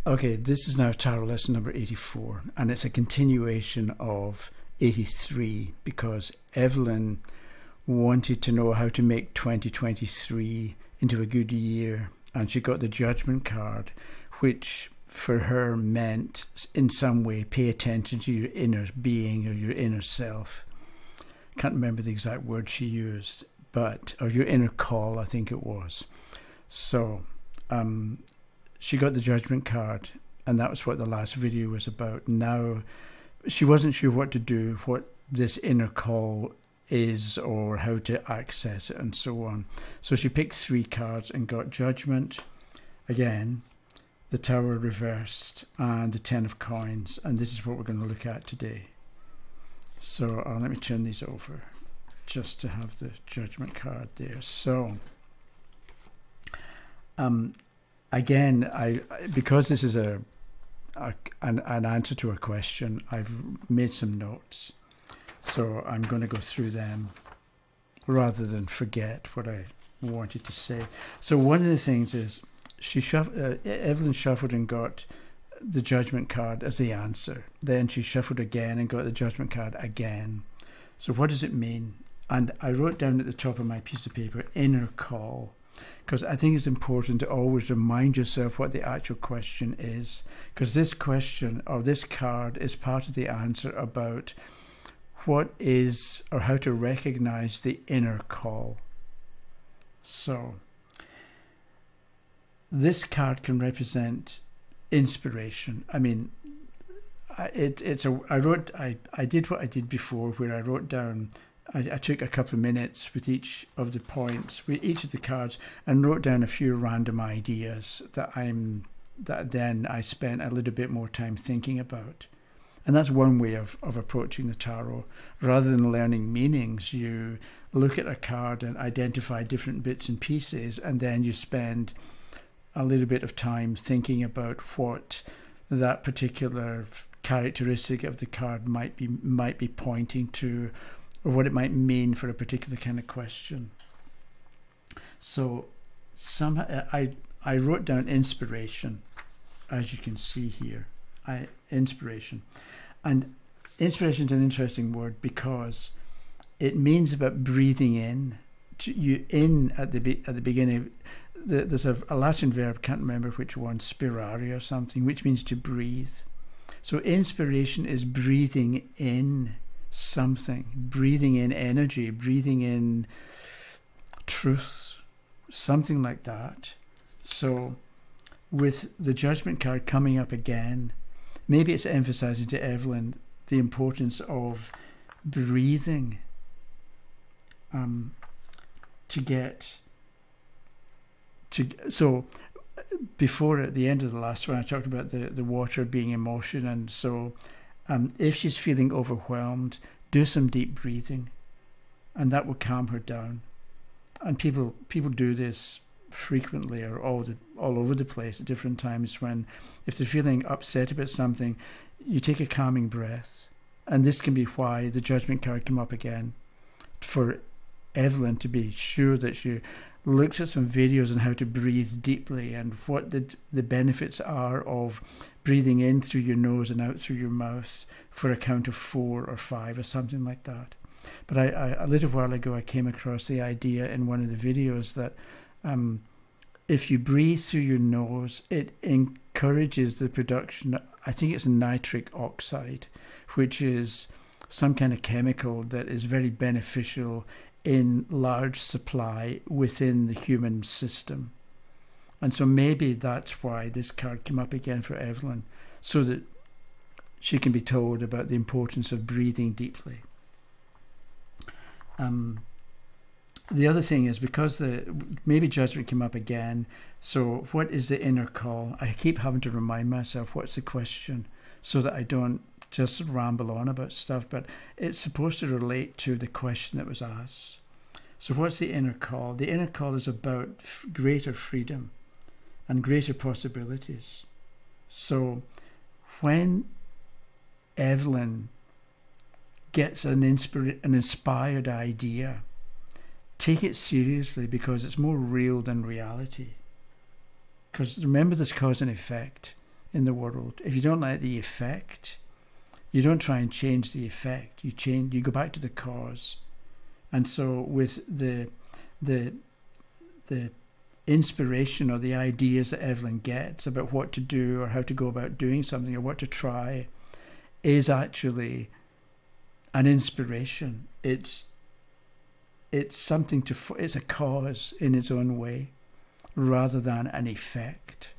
Okay, this is now tarot lesson number 84, and it's a continuation of 83 because Evelyn wanted to know how to make 2023 into a good year, and she got the Judgment card, which for her meant in some way pay attention to your inner being or your inner self. Can't remember the exact word she used, but or your inner call, I think it was. So she got the Judgment card, and that was what the last video was about. Now she wasn't sure what to do, what this inner call is or how to access it and so on. So she picked 3 cards and got Judgment again, the Tower reversed, and the 10 of coins, and this is what we're going to look at today. So let me turn these over just to have the Judgment card there. So again, because this is an answer to a question, I've made some notes, so I'm going to go through them rather than forget what I wanted to say. So one of the things is Evelyn shuffled and got the Judgment card as the answer. Then she shuffled again and got the Judgment card again. So what does it mean? And I wrote down at the top of my piece of paper, inner call, because I think it's important to always remind yourself what the actual question is, because this question or this card is part of the answer about what is or how to recognize the inner call. So this card can represent inspiration. I mean, I did what I did before, where I wrote down, I took a couple of minutes with each of the points, with each of the cards, and wrote down a few random ideas that then I spent a little bit more time thinking about. And that's one way of approaching the tarot. Rather than learning meanings, you look at a card and identify different bits and pieces, and then you spend a little bit of time thinking about what that particular characteristic of the card might be pointing to, or what it might mean for a particular kind of question. So I wrote down inspiration, as you can see here. Inspiration. And inspiration is an interesting word because it means about breathing in. At the beginning. There's a Latin verb, can't remember which one, spirare or something, which means to breathe. So inspiration is breathing in something, breathing in energy, breathing in truth, something like that. So with the Judgment card coming up again, maybe it's emphasizing to Evelyn the importance of breathing so before, at the end of the last one, I talked about the water being emotion, and so if she's feeling overwhelmed, do some deep breathing, and that will calm her down. And people do this frequently or all over the place at different times. When if they're feeling upset about something, you take a calming breath, and this can be why the Judgment card came up again, for Evelyn to be sure that she looks at some videos on how to breathe deeply and what the benefits are of breathing in through your nose and out through your mouth for a count of 4 or 5 or something like that. But a little while ago I came across the idea in one of the videos that if you breathe through your nose, it encourages the production, I think it's nitric oxide, which is some kind of chemical that is very beneficial in large supply within the human system. And so maybe that's why this card came up again for Evelyn, so that she can be told about the importance of breathing deeply. The other thing is, because maybe Judgment came up again, so what is the inner call? I keep having to remind myself what's the question, so that I don't just ramble on about stuff, but it's supposed to relate to the question that was asked. So what's the inner call? The inner call is about greater freedom and greater possibilities. So when Evelyn gets an inspired idea, take it seriously, because it's more real than reality. Because remember this cause and effect. in the world, if you don't like the effect, you don't try and change the effect. You go back to the cause. And so with the inspiration or the ideas that Evelyn gets about what to do or how to go about doing something or what to try is actually an inspiration. It's something it's a cause in its own way rather than an effect.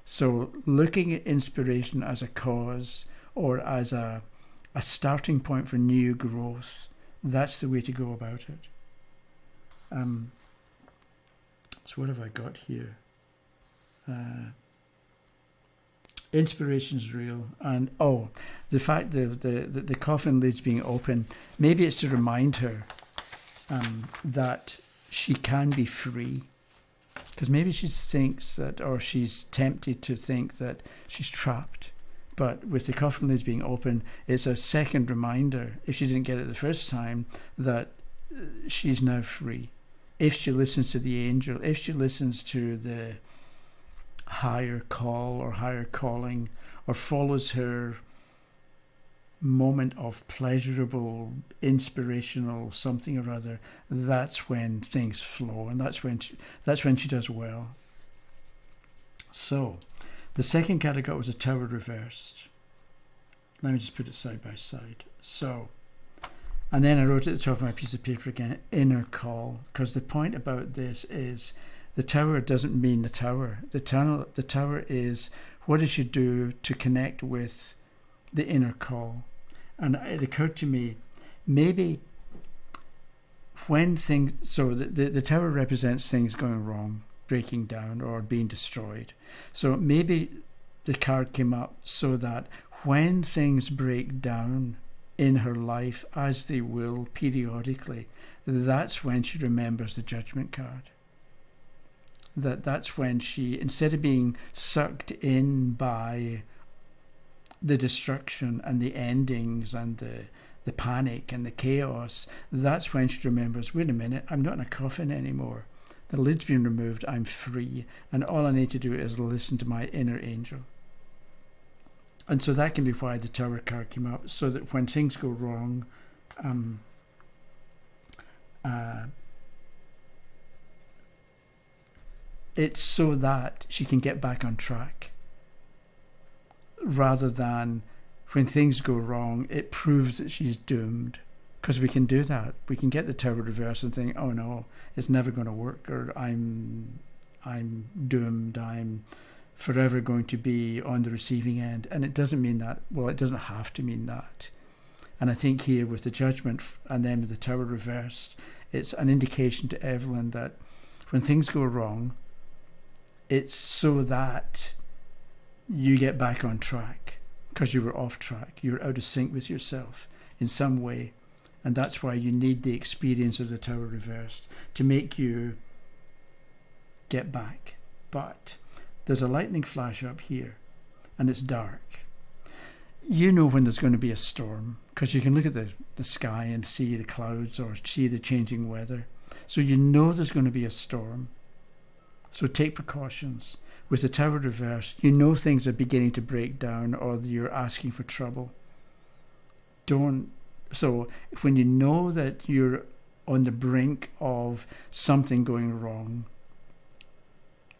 So looking at inspiration as a cause or as a starting point for new growth, that's the way to go about it. So what have I got here? Inspiration's real, and the fact that the coffin lid's being open, maybe it's to remind her that she can be free, because maybe she thinks that, or she's tempted to think that she's trapped. But with the coffin lids being open, it's a second reminder, if she didn't get it the first time, that she's now free. If she listens to the angel, if she listens to the higher call or higher calling, or follows her moment of pleasurable, inspirational something or other, that's when things flow, and that's when she does well. So the second card I got was a Tower reversed. Let me just put it side by side. So, and then I wrote at the top of my piece of paper again, inner call, because the point about this is the Tower doesn't mean the tower. The tower is what does she do to connect with the inner call. And it occurred to me, maybe when things, so the Tower represents things going wrong, breaking down or being destroyed. So maybe the card came up so that when things break down in her life, as they will periodically, that's when she remembers the Judgment card. That's when she, instead of being sucked in by the destruction and the endings and the panic and the chaos, that's when she remembers, wait a minute, I'm not in a coffin anymore. The lid's been removed, I'm free, and all I need to do is listen to my inner angel. And so that can be why the Tower card came up, so that when things go wrong, it's so that she can get back on track, rather than when things go wrong, it proves that she's doomed. Because we can do that. We can get the Tower reverse and think, oh no, it's never going to work, or I'm doomed, I'm forever going to be on the receiving end. And it doesn't mean that. Well, it doesn't have to mean that. And I think here with the Judgment and then with the Tower reversed, it's an indication to Evelyn that when things go wrong, it's so that you get back on track, because you were off track. You're out of sync with yourself in some way. And that's why you need the experience of the Tower reversed to make you get back. But there's a lightning flash up here, and it's dark. You know when there's going to be a storm, because you can look at the sky and see the clouds or see the changing weather. So you know there's going to be a storm. So take precautions. With the Tower reversed, you know things are beginning to break down, or you're asking for trouble. So when you know that you're on the brink of something going wrong,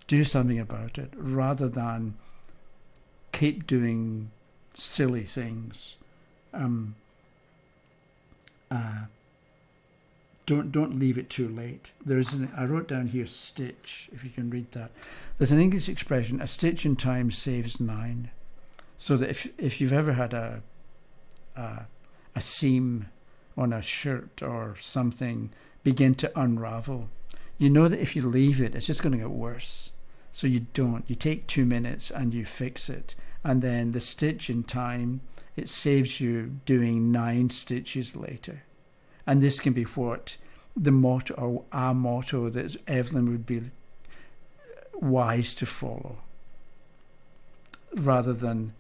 do something about it, rather than keep doing silly things. Don't leave it too late. I wrote down here stitch, if you can read that. There's an English expression, a stitch in time saves 9. So that if you've ever had a seam on a shirt or something begin to unravel, you know that if you leave it, it's just going to get worse. So you don't. You take 2 minutes and you fix it. And then the stitch in time, it saves you doing 9 stitches later. And this can be what the motto, or a motto, that Evelyn would be wise to follow. Rather than,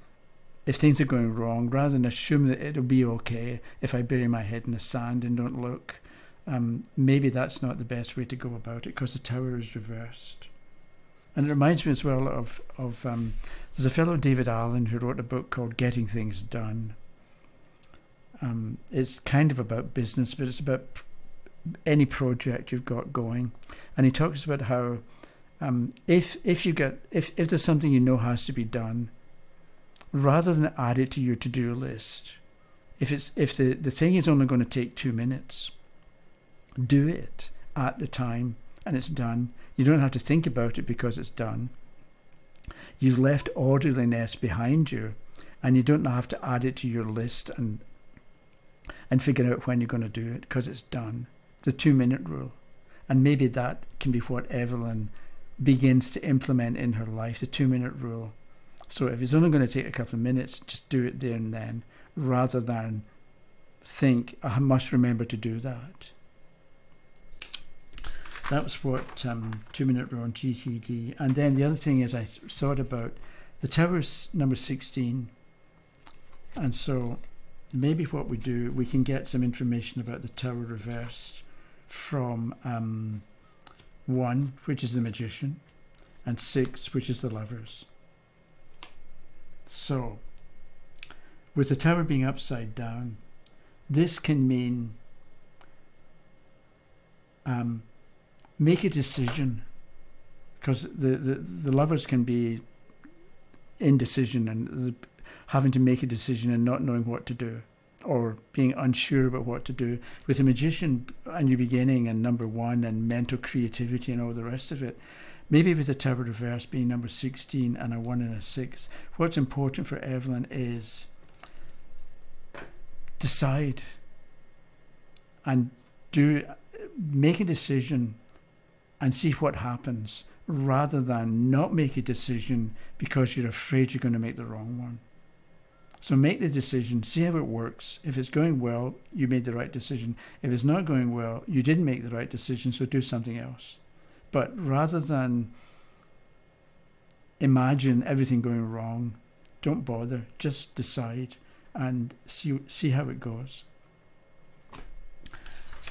if things are going wrong, rather than assume that it'll be okay if I bury my head in the sand and don't look, maybe that's not the best way to go about it, because the Tower is reversed. And it reminds me as well of There's a fellow, David Allen, who wrote a book called Getting Things Done. It's kind of about business, but it's about any project you've got going. And he talks about how if there's something you know has to be done, rather than add it to your to-do list, if the thing is only going to take 2 minutes, do it at the time and it's done. You don't have to think about it because it's done. You've left orderliness behind you, and you don't have to add it to your list and figure out when you're going to do it because it's done. The 2-minute rule. And maybe that can be what Evelyn begins to implement in her life, the 2-minute rule. So if it's only going to take a couple of minutes, just do it there and then, rather than think, I must remember to do that. That was what 2-minute rule on GTD. And then the other thing is I thought about the tower's number 16. And so maybe what we do, we can get some information about the tower reversed from 1, which is the magician, and 6, which is the lovers. So, with the tower being upside down, this can mean make a decision, because the lovers can be indecision and having to make a decision and not knowing what to do, or being unsure about what to do. With the magician, a new beginning and number 1 and mental creativity and all the rest of it, maybe with the tower reverse being number 16 and a 1 and a 6, what's important for Evelyn is decide and make a decision and see what happens, rather than not make a decision because you're afraid you're going to make the wrong one. So make the decision, see how it works. If it's going well, you made the right decision. If it's not going well, you didn't make the right decision, so do something else. But rather than imagine everything going wrong, don't bother. Just decide and see how it goes.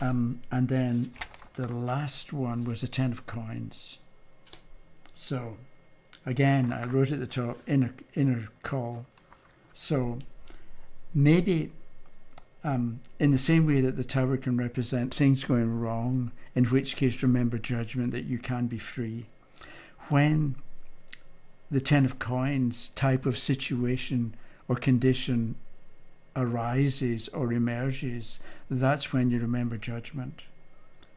And then the last one was the 10 of coins. So again, I wrote at the top, inner call. So maybe in the same way that the tower can represent things going wrong, in which case remember judgment, that you can be free. When the 10 of coins type of situation or condition arises or emerges, that's when you remember judgment.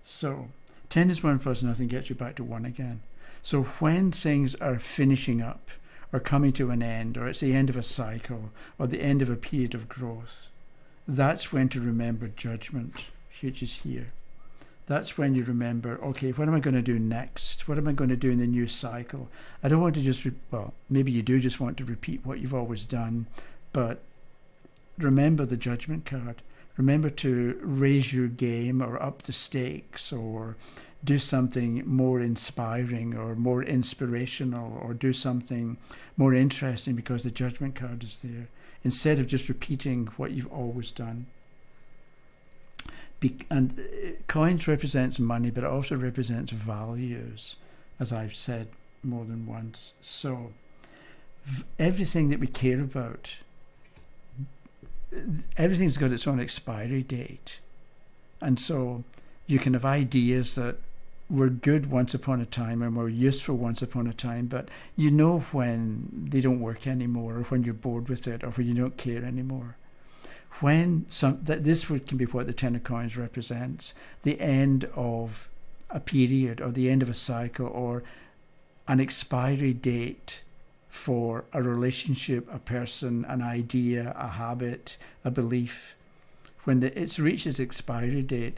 So 10 is 1 plus nothing gets you back to 1 again. So when things are finishing up or coming to an end, or it's the end of a cycle or the end of a period of growth, that's when to remember judgment, which is here. That's when you remember, okay, what am I going to do next? What am I going to do in the new cycle? I don't want to just, well, maybe you do just want to repeat what you've always done, but remember the judgment card. Remember to raise your game or up the stakes, or do something more inspiring or more inspirational, or do something more interesting because the judgment card is there, instead of just repeating what you've always done. And coins represents money, but it also represents values, as I've said more than once. So everything that we care about, everything's got its own expiry date. And so you can have ideas that were good once upon a time and were useful once upon a time, but you know when they don't work anymore, or when you're bored with it, or when you don't care anymore. When this can be what the 10 of coins represents, the end of a period, or the end of a cycle, or an expiry date for a relationship, a person, an idea, a habit, a belief. When it's reached its expiry date,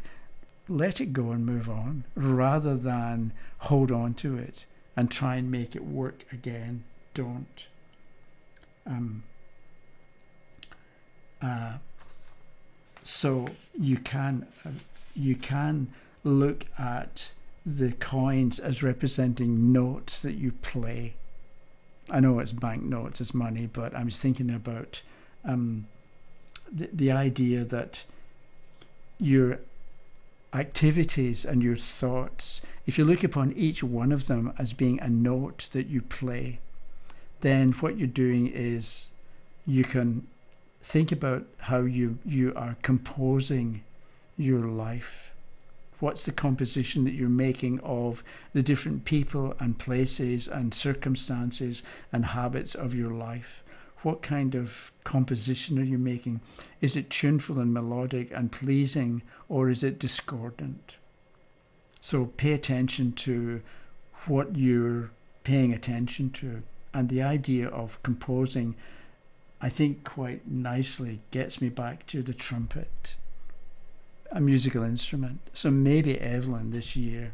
let it go and move on, rather than hold on to it and try and make it work again. Don't. So you can look at the coins as representing notes that you play. I know it's banknotes, it's money, but I was thinking about the idea that your activities and your thoughts, if you look upon each one of them as being a note that you play, then what you're doing is you can think about how you are composing your life. What's the composition that you're making of the different people and places and circumstances and habits of your life? What kind of composition are you making? Is it tuneful and melodic and pleasing, or is it discordant? So pay attention to what you're paying attention to. And the idea of composing, I think, quite nicely gets me back to the trumpet, a musical instrument. So maybe, Evelyn, this year,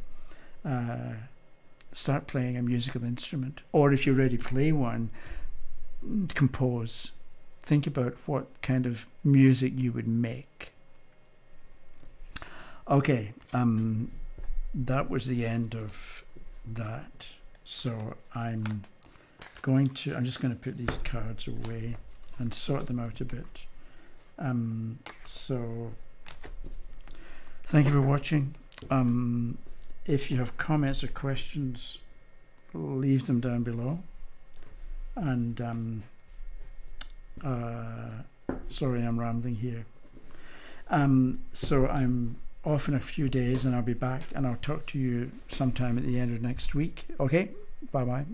start playing a musical instrument. Or if you already play one, compose. Think about what kind of music you would make. Okay, that was the end of that. So I'm just going to put these cards away and sort them out a bit. So thank you for watching. If you have comments or questions, leave them down below. And sorry, I'm rambling here. So I'm off in a few days, and I'll be back, and I'll talk to you sometime at the end of next week. Okay, bye bye.